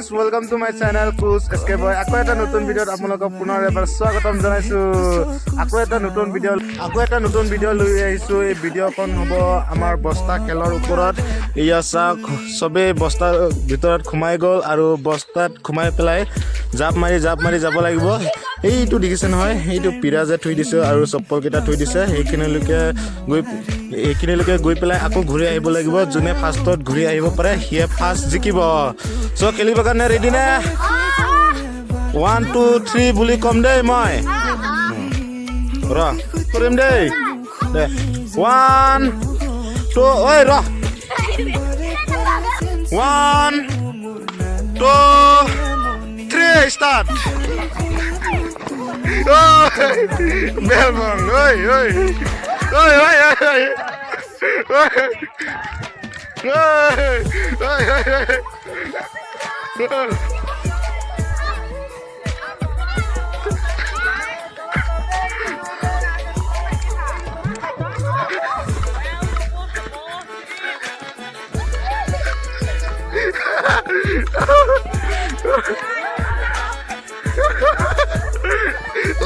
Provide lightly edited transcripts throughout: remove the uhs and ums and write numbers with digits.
friends, welcome to my channel Cruise SK Boy. Aku এটা নতুন ভিডিঅ'ত আপোনালোকক পুনৰ এবাৰ স্বাগতম জনাইছো। আকৌ এটা নতুন ভিডিঅ' লৈ আহিছো। এই ভিডিঅ'খন হ'ব আমাৰ বস্তা খেলৰ ওপৰত। ইয়া চাওক সবে বস্তাৰ ভিতৰত সোমাই গ'ল আৰু বস্তাত সোমাই পেলাই জাপ মাৰি যাব লাগিব। এইটো দেখিছে নহয়, এইটো পিৰাজে থৈ দিছে আৰু চপ্পলকেইটা থৈ দিছে। এইখিনিলৈকে গৈ পেলাই আকৌ ঘূৰি আহিব লাগিব। যোনে ফাৰ্ষ্টত ঘূৰি আহিব পাৰে সিয়ে ফাৰ্ষ্ট জিকিব। চ' খেলিবৰ কাৰণে ৰেডি নে? 1 2 3 বুলি কম দেই মই। কৰিম দেই। 1 2 ঐ ৰ 1 2 3 ষ্টাৰ্ট। বেলবং ঐ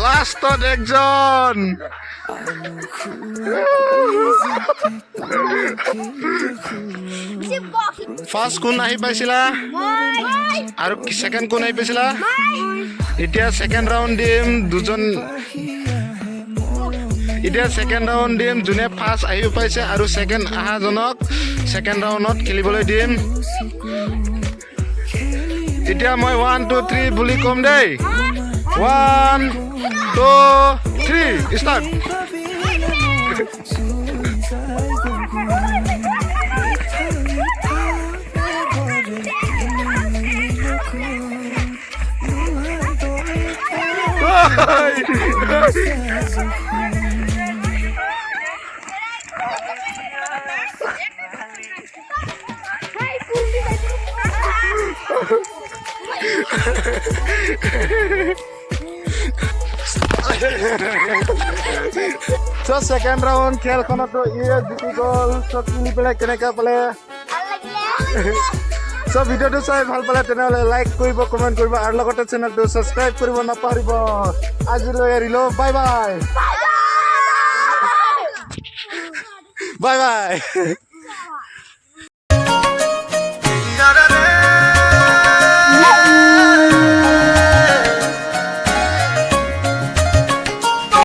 লাষ্টত একজন ফাৰ্ষ্ট কোন আহি পাইছিলা আৰু সেকেন্ড কোন আহি পাইছিলা? এতিয়া সেকেন্ড ৰাউণ্ড দিম দুজন। যোনে ফাৰ্ষ্ট আহি পাইছে আৰু সেকেন্ড অহাজনক সেকেন্ড ৰাউণ্ডত খেলিবলৈ দিম। এতিয়া মই 1 2 3 বুলি কম দেই। 1 2 3 ষ্টাৰ্ট। So second round খেলখনতো ইয়ে জিতি গ'ল। চ' কিনি পেলাই কেনেকৈ পালে? চ' ভিডিঅ'টো চাই ভাল পালে তেনেহ'লে লাইক কৰিব, কমেণ্ট কৰিব আৰু লগতে চেনেলটো ছাবস্ক্ৰাইব কৰিব নাপাহৰিব। আজিলৈ এৰিলোঁ, বাই বাই।